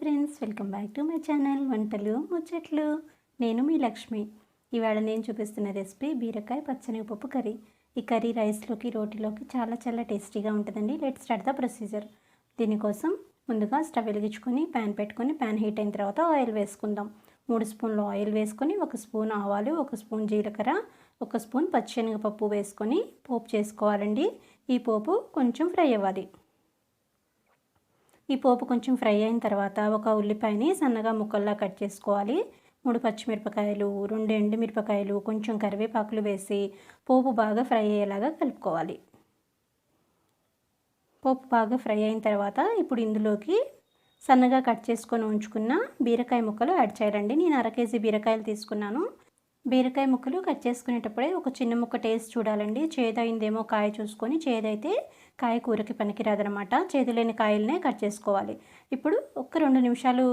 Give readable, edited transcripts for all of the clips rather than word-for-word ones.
Friends, welcome back to my channel వంటలు ముచ్చట్లు. నేను మీ లక్ష్మి. ఇవాళ నేను చూపిస్తున్న రెసిపీ బీరకాయ పచ్చనిపప్పు కర్రీ. ఈ కర్రీ రైస్లోకి రోటీలోకి చాలా చాలా టేస్టీగా ఉంటుందండి. Let's start the procedure. దీనికోసం ముందుగా స్టవ్ వెలిగించుకొని ప్యాన్ పెట్టుకొని ప్యాన్ హీట్ అయిన తర్వాత ఆయిల్ వేసుకుందాం. 3 స్పూన్లు ఆయిల్ వేసుకొని 1 స్పూన్ ఆవాలు, 1 స్పూన్ జీలకర్ర, 1 స్పూన్ పచ్చిశనగపప్పు వేసుకొని పోపు చేసుకోవాలండి. ఈ పోపు కొంచెం ఫ్రై అవ్వాలి. ఈ పోపు కొంచెం ఫ్రై అయిన తర్వాత ఒక ఉల్లిపాయని సన్నగా ముక్కల్లా కట్ చేసుకోవాలి. 3 పచ్చిమిరపకాయలు, 2 ఎండుమిరపకాయలు, కొంచెం కరివేపాకులు వేసి పోపు బాగా ఫ్రై అయ్యేలాగా కలుపుకోవాలి. పోపు బాగా ఫ్రై అయిన తర్వాత ఇప్పుడు ఇందులోకి సన్నగా కట్ చేసుకొని ఉంచుకున్న బీరకాయ ముక్కలు యాడ్ చేయాలండి. నేను 1/2 కేజీ బీరకాయలు తీసుకున్నాను. బీరకాయ ముక్కలు కట్ చేసుకునేటప్పుడే ఒక చిన్న ముక్క టేస్ట్ చూడాలండి. చేదైందేమో కాయ చూసుకొని, చేదైతే కాయ కూరకి పనికిరాదనమాట. చేదులేని కాయలనే కట్ చేసుకోవాలి. ఇప్పుడు ఒక 2 నిమిషాలు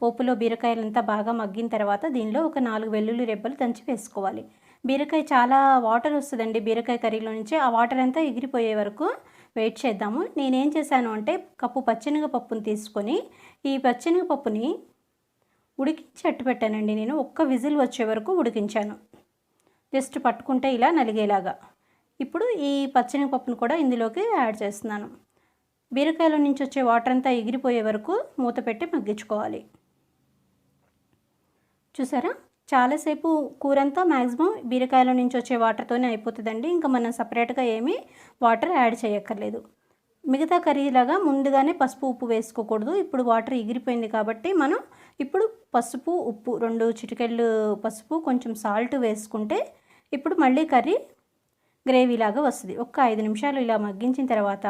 పోపులో బీరకాయలంతా బాగా మగ్గిన తర్వాత దీనిలో ఒక 4 వెల్లుల్లి రెబ్బలు దంచి వేసుకోవాలి. బీరకాయ చాలా వాటర్ వస్తుందండి బీరకాయ కర్రీలో నుంచి. ఆ వాటర్ అంతా ఎగిరిపోయే వరకు వెయిట్ చేద్దాము. నేనేం చేశాను అంటే కప్పు పచ్చెనగపప్పుని తీసుకొని ఈ పచ్చెనగపప్పుని ఉడికించి అట్టు పెట్టానండి. నేను ఒక్క విజిల్ వచ్చే వరకు ఉడికించాను. జస్ట్ పట్టుకుంటే ఇలా నలిగేలాగా. ఇప్పుడు ఈ పచ్చనిపప్పును కూడా ఇందులోకి యాడ్ చేస్తున్నాను. బీరకాయల నుంచి వచ్చే వాటర్ అంతా ఎగిరిపోయే వరకు మూత పెట్టి మగ్గించుకోవాలి. చూసారా, చాలాసేపు కూరంతా మ్యాక్సిమం బీరకాయల నుంచి వచ్చే వాటర్తోనే అయిపోతుందండి. ఇంకా మనం సపరేట్గా ఏమీ వాటర్ యాడ్ చేయక్కర్లేదు. మిగతా కర్రీలాగా ముందుగానే పసుపు ఉప్పు వేసుకోకూడదు. ఇప్పుడు వాటర్ ఎగిరిపోయింది కాబట్టి మనం ఇప్పుడు పసుపు ఉప్పు 2 చిటికెళ్ళు పసుపు, కొంచెం సాల్ట్ వేసుకుంటే ఇప్పుడు మళ్ళీ కర్రీ గ్రేవీలాగా వస్తుంది. ఒక 5 నిమిషాలు ఇలా మగ్గించిన తర్వాత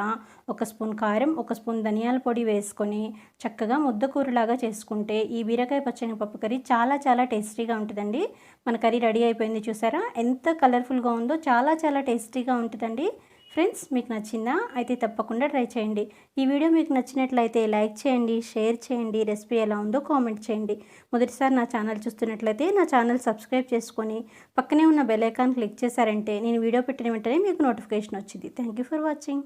1 స్పూన్ కారం, 1 స్పూన్ ధనియాల పొడి వేసుకొని చక్కగా ముద్దకూరలాగా చేసుకుంటే ఈ బీరకాయ పచ్చనిపప్పు కర్రీ చాలా చాలా టేస్టీగా ఉంటుందండి. మన కర్రీ రెడీ అయిపోయింది. చూసారా ఎంత కలర్ఫుల్గా ఉందో. చాలా చాలా టేస్టీగా ఉంటుందండి. ఫ్రెండ్స్, మీకు నచ్చిందా? అయితే తప్పకుండా ట్రై చేయండి. ఈ వీడియో మీకు నచ్చినట్లయితే లైక్ చేయండి, షేర్ చేయండి. రెసిపీ ఎలా ఉందో కామెంట్ చేయండి. మొదటిసారి నా ఛానల్ చూస్తున్నట్లయితే నా ఛానల్ సబ్స్క్రైబ్ చేసుకొని పక్కనే ఉన్న బెల్ ఐకాన్ క్లిక్ చేశారంటే నేను వీడియో పెట్టిన వెంటనే మీకు నోటిఫికేషన్ వచ్చింది. Thank you for watching.